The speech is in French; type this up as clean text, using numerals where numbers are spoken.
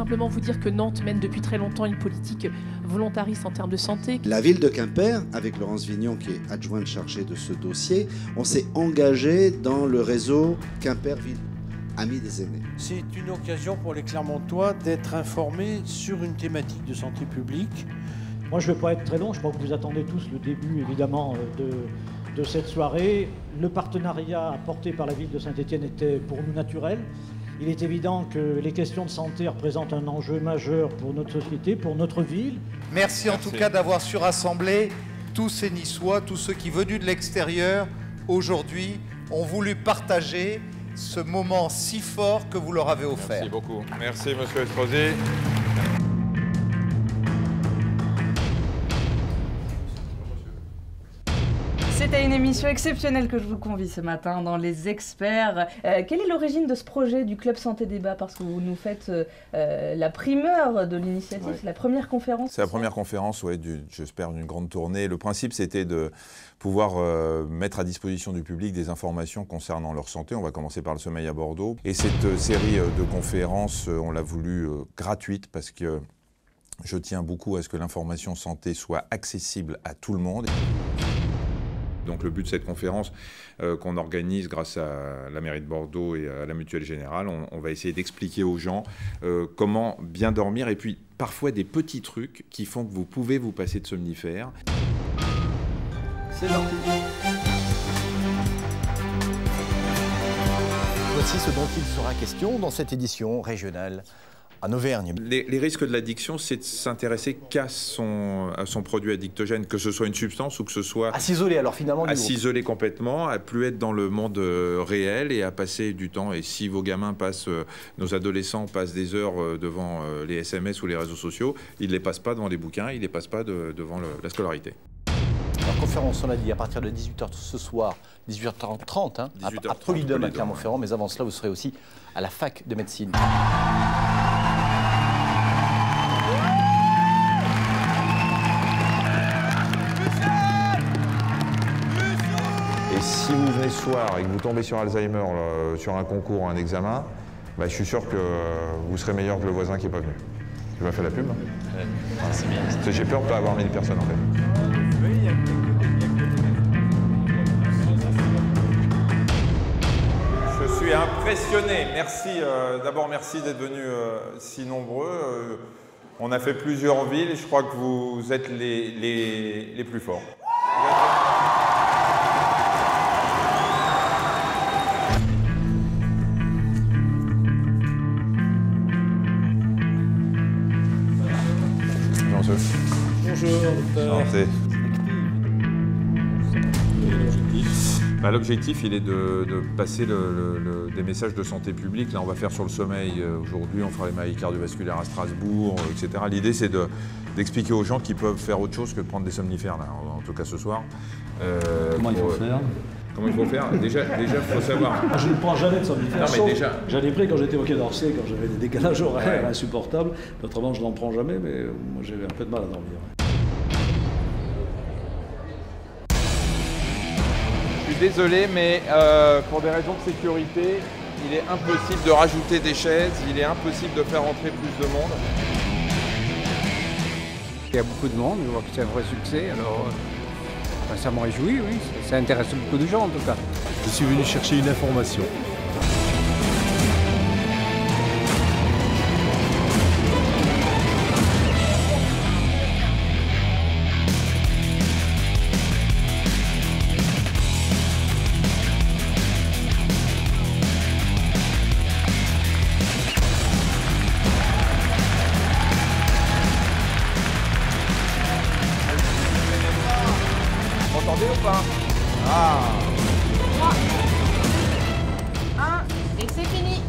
simplement vous dire que Nantes mène depuis très longtemps une politique volontariste en termes de santé. La ville de Quimper, avec Laurence Vignon qui est adjointe chargée de ce dossier, on s'est engagé dans le réseau Quimper-Ville, Amis des aînés. C'est une occasion pour les Clermontois d'être informés sur une thématique de santé publique. Moi, je ne vais pas être très long, je crois que vous attendez tous le début, évidemment, de cette soirée. Le partenariat apporté par la ville de Saint-Étienne était pour nous naturel. Il est évident que les questions de santé représentent un enjeu majeur pour notre société, pour notre ville. Merci en tout cas d'avoir su rassembler tous ces Niçois, tous ceux qui venus de l'extérieur, aujourd'hui, ont voulu partager ce moment si fort que vous leur avez offert. Merci beaucoup. Merci, monsieur Estrosi. C'est à une émission exceptionnelle que je vous convie ce matin dans Les Experts. Quelle est l'origine de ce projet du Club Santé Débat? Parce que vous nous faites la primeur de l'initiative, c'est la première conférence. C'est la première conférence, ouais, j'espère, d'une grande tournée. Le principe, c'était de pouvoir mettre à disposition du public des informations concernant leur santé. On va commencer par le sommeil à Bordeaux. Et cette série de conférences, on l'a voulu gratuite parce que je tiens beaucoup à ce que l'information santé soit accessible à tout le monde. Donc le but de cette conférence qu'on organise grâce à la mairie de Bordeaux et à la Mutuelle Générale, on va essayer d'expliquer aux gens comment bien dormir et puis parfois des petits trucs qui font que vous pouvez vous passer de somnifères. C'est parti. Voici ce dont il sera question dans cette édition régionale en Auvergne. Les risques de l'addiction, c'est de s'intéresser qu'à son produit addictogène, que ce soit une substance ou que ce soit... À s'isoler alors finalement du À groupe. s'isoler complètement, à plus être dans le monde réel et à passer du temps. Et si vos gamins passent, nos adolescents passent des heures devant les SMS ou les réseaux sociaux, ils ne les passent pas devant les bouquins, ils ne les passent pas devant la scolarité. Alors, conférence, on l'a dit, à partir de 18h ce soir, 18h30, hein, 18h30 à Polydome à Clermont-Ferrand, mais avant cela, vous serez aussi à la fac de médecine. Et si vous venez ce soir et que vous tombez sur Alzheimer, sur un concours ou un examen, bah, je suis sûr que vous serez meilleur que le voisin qui n'est pas venu. Je vais faire la pub. Voilà. C'est bien. Parce que j'ai peur de ne pas avoir 1000 personnes en fait. Je suis impressionné. Merci. D'abord, merci d'être venus si nombreux. On a fait plusieurs villes et je crois que vous êtes les plus forts. Bonjour, docteur. Santé. L'objectif, il est de passer des messages de santé publique. Là, on va faire sur le sommeil aujourd'hui, on fera les maladies cardiovasculaires à Strasbourg, etc. L'idée, c'est d'expliquer aux gens qu'ils peuvent faire autre chose que de prendre des somnifères, là, en tout cas ce soir. Comment il faut faire? Comment il faut faire? Déjà, il faut savoir. Je ne prends jamais de somnifères. Non, mais déjà... J'en ai pris quand j'étais au Quai d'Orsay, quand j'avais des décalages horaires insupportables. Autrement, je n'en prends jamais, mais moi, j'ai un peu de mal à dormir. Je suis désolé, mais pour des raisons de sécurité, il est impossible de rajouter des chaises, il est impossible de faire entrer plus de monde. Il y a beaucoup de monde, je vois que c'est un vrai succès, alors ça me réjouit, oui, ça intéresse beaucoup de gens en tout cas. Je suis venu chercher une information. Vous entendez ou pas? Ah. 3, 2, 1, et c'est fini.